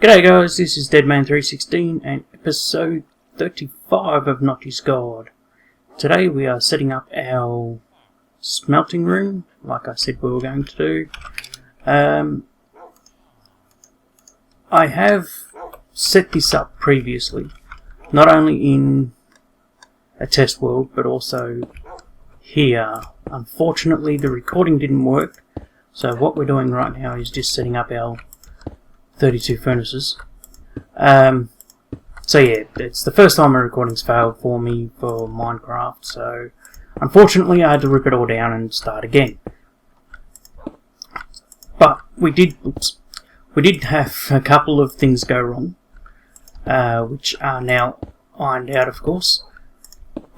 G'day guys, this is Deadman316 and episode 35 of Not His God. Today we are setting up our smelting room, like I said we were going to do. I have set this up previously, not only in a test world but also here. Unfortunately the recording didn't work, so what we're doing right now is just setting up our 32 furnaces. So yeah, it's the first time a recording's failed for me for Minecraft, so unfortunately I had to rip it all down and start again. But we did have a couple of things go wrong, which are now ironed out, of course.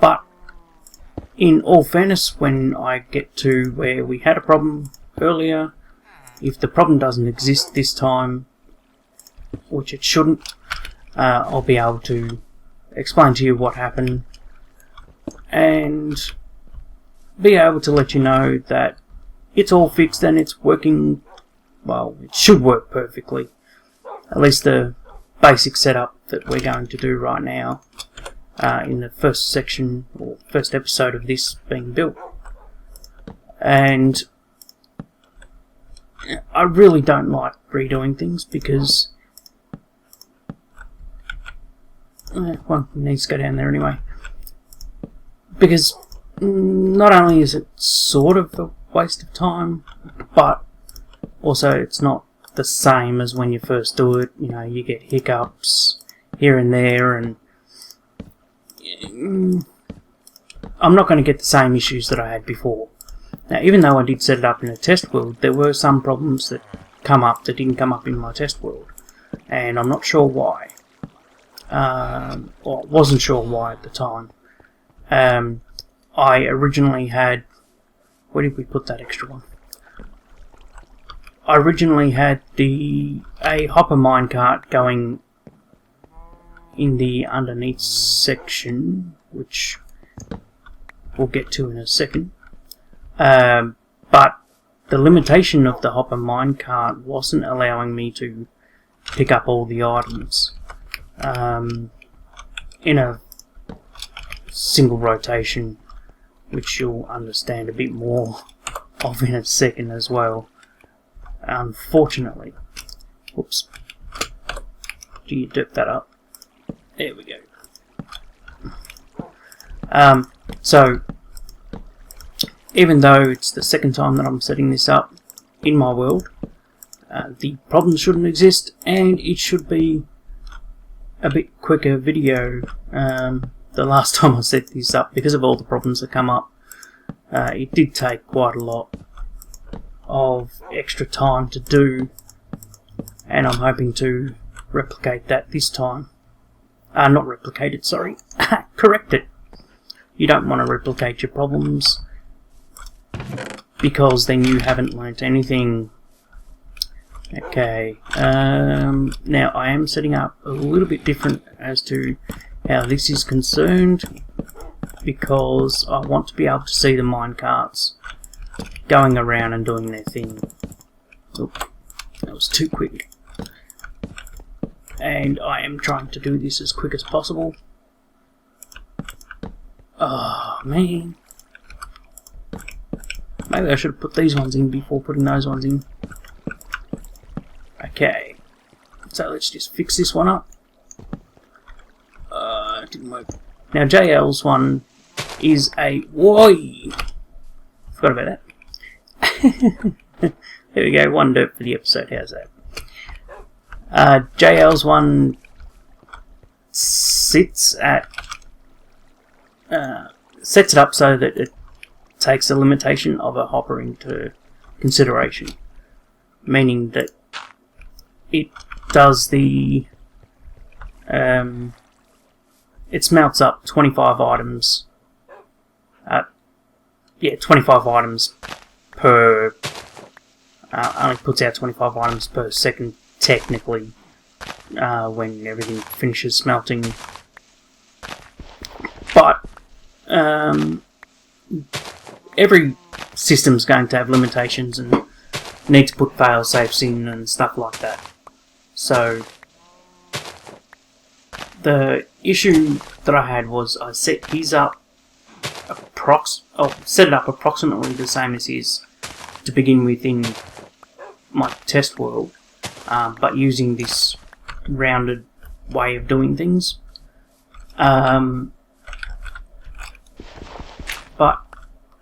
But in all fairness, when I get to where we had a problem earlier, if the problem doesn't exist this time, which it shouldn't, I'll be able to explain to you what happened and be able to let you know that it's all fixed and it's working. Well, it should work perfectly, at least the basic setup that we're going to do right now in the first section or first episode of this being built. And I really don't like redoing things because well, it needs to go down there anyway. Because not only is it sort of a waste of time, but also it's not the same as when you first do it. You know, you get hiccups here and there, and I'm not going to get the same issues that I had before. Now, even though I did set it up in a test world, there were some problems that come up that didn't come up in my test world, and I'm not sure why. Or wasn't sure why at the time. I originally had... Where did we put that extra one? I originally had a hopper minecart going in the underneath section, which we'll get to in a second. But the limitation of the hopper minecart wasn't allowing me to pick up all the items in a single rotation, which you'll understand a bit more of in a second as well. Unfortunately, whoops, do you dip that up? There we go. So even though it's the second time that I'm setting this up in my world, the problem shouldn't exist and it should be a bit quicker video. The last time I set this up, because of all the problems that come up, it did take quite a lot of extra time to do, and I'm hoping to replicate that this time. Not replicate it, sorry. Correct it. You don't want to replicate your problems, because then you haven't learnt anything. Okay, now I am setting up a little bit different as to how this is concerned, because I want to be able to see the minecarts going around and doing their thing. Oop, that was too quick. And I am trying to do this as quick as possible. Oh man, maybe I should have put these ones in before putting those ones in. Okay, so let's just fix this one up. It didn't work. Now JL's one is a... Whoa! Forgot about that. There we go, one dirt for the episode, how's that? JL's one sits at... sets it up so that it takes the limitation of a hopper into consideration. Meaning that it does the... it smelts up 25 items. 25 items per... only puts out 25 items per second, technically, when everything finishes smelting. But every system's going to have limitations and need to put fail safes in and stuff like that. So the issue that I had was I set his up set it up approximately the same as his to begin with in my test world, but using this rounded way of doing things. But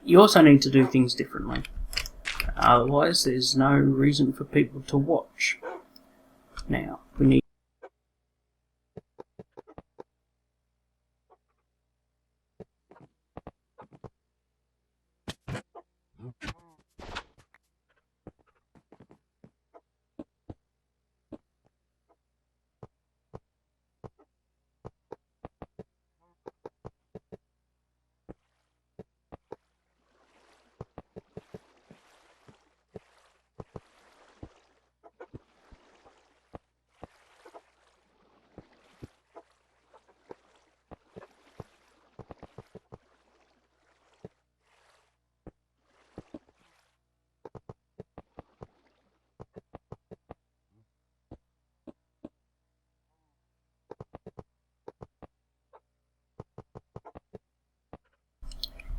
you also need to do things differently. Otherwise, there's no reason for people to watch. Now, we need...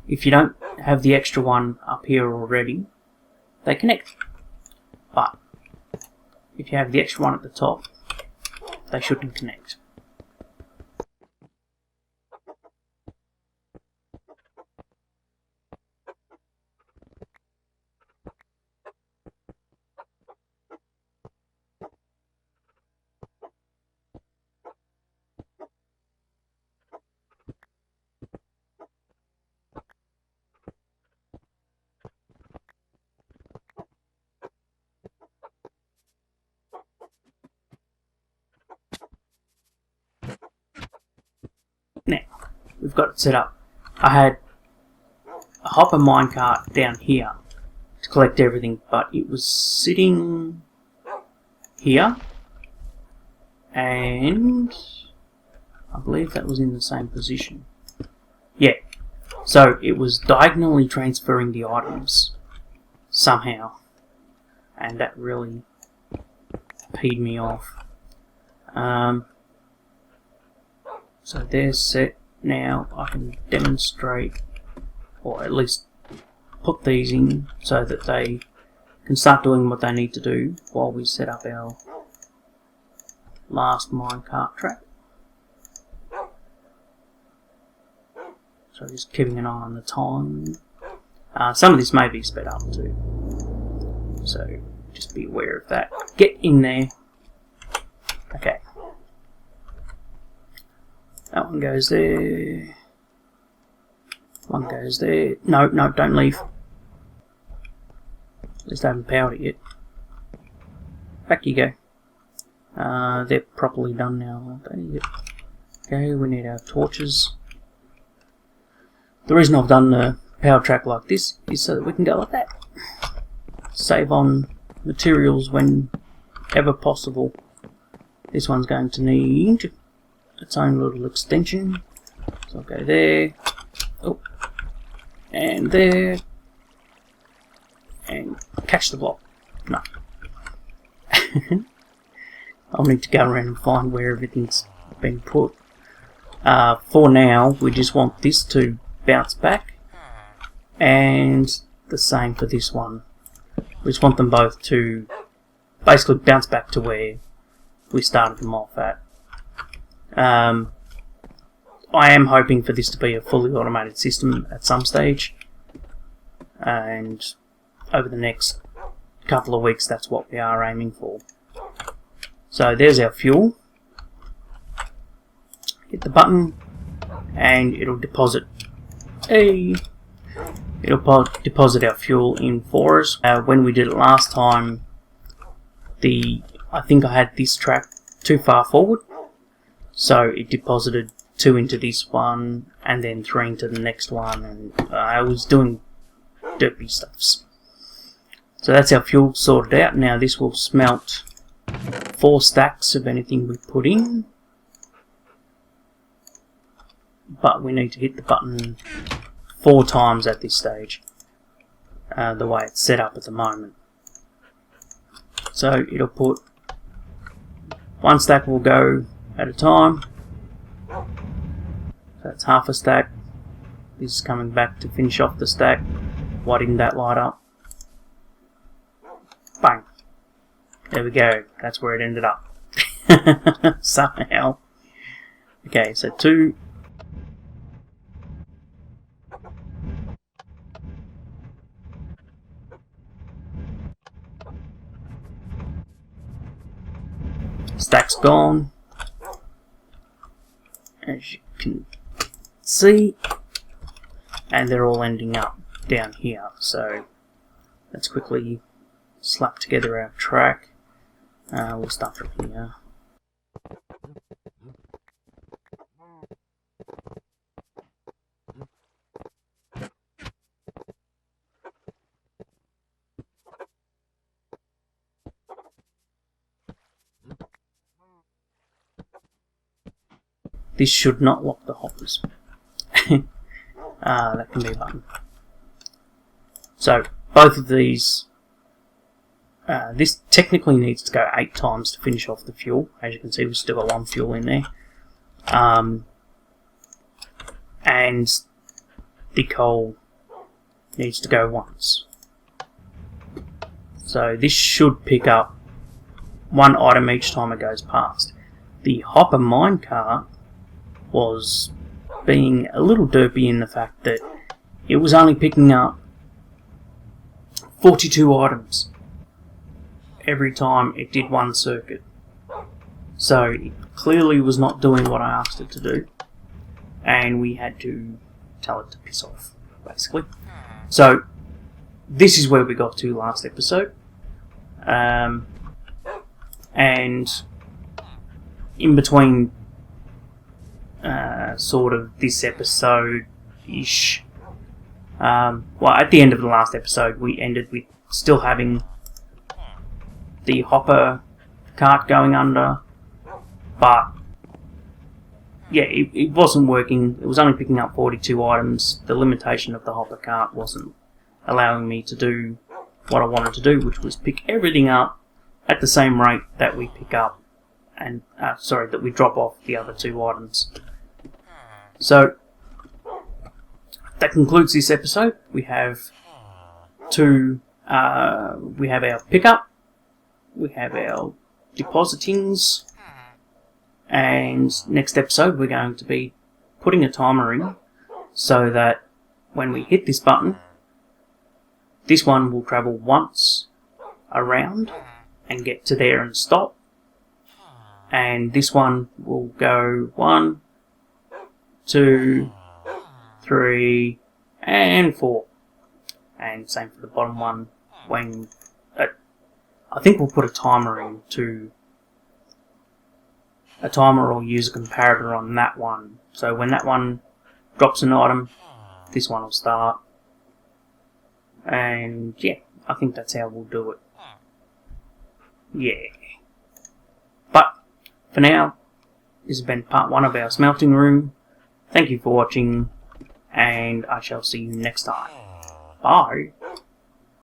If you don't have the extra one up here already, they connect. But if you have the extra one at the top, they shouldn't connect. Now, we've got it set up. I had a hopper minecart down here to collect everything, but it was sitting here, and I believe that was in the same position. Yeah, so it was diagonally transferring the items somehow, and that really peed me off. So they're set now. I can demonstrate, or at least put these in so that they can start doing what they need to do while we set up our last minecart track. So just keeping an eye on the time. Some of this may be sped up too, so just be aware of that. Get in there. Okay. That one goes there. One goes there. No, don't leave. At least I haven't powered it yet. Back you go. They're properly done now, aren't they? Yep. Okay, we need our torches. The reason I've done the power track like this is so that we can go like that. Save on materials whenever possible. This one's going to need its own little extension. So I'll go there. Oh. And there. And catch the block. No. I'll need to go around and find where everything's been put. For now, we just want this to bounce back, and the same for this one. We just want them both to basically bounce back to where we started them off at. I am hoping for this to be a fully automated system at some stage, and over the next couple of weeks that's what we are aiming for. So there's our fuel. Hit the button and it'll deposit deposit our fuel in for us. When we did it last time, I think I had this track too far forward, so it deposited 2 into this one and then 3 into the next one, and I was doing derpy stuffs. So that's our fuel sorted out. Now this will smelt 4 stacks of anything we put in, but we need to hit the button 4 times at this stage, the way it's set up at the moment. So it'll put 1 stack will go at a time, That's half a stack. This is coming back to finish off the stack. Why didn't that light up? Bang. There we go. That's where it ended up. Somehow. Okay, so 2. Stack's gone. As you can see. And they're all ending up down here. So let's quickly slap together our track. We'll start from here. This should not lock the hoppers. That can be a button. So both of these, this technically needs to go 8 times to finish off the fuel. As you can see, we've still got 1 fuel in there. And the coal needs to go once. So this should pick up 1 item each time it goes past. The hopper minecart was being a little derpy in the fact that it was only picking up 42 items every time it did 1 circuit. So it clearly was not doing what I asked it to do, and we had to tell it to piss off, basically. So this is where we got to last episode, and in between sort of this episode-ish, well, at the end of the last episode we ended with still having the hopper cart going under, but yeah, it wasn't working. It was only picking up 42 items. The limitation of the hopper cart wasn't allowing me to do what I wanted to do, which was pick everything up at the same rate that we pick up, and that we drop off the other 2 items. So that concludes this episode. We have we have our pickup, we have our depositings, and next episode we're going to be putting a timer in so that when we hit this button, this one will travel once around and get to there and stop, and this one will go 1, 2, 3, and 4, and same for the bottom one. When I think we'll put a timer in to a timer or use a comparator on that one, so when that one drops an item, this one will start, and yeah, I think that's how we'll do it. Yeah, but for now, this has been part 1 of our smelting room. Thank you for watching, and I shall see you next time. Bye.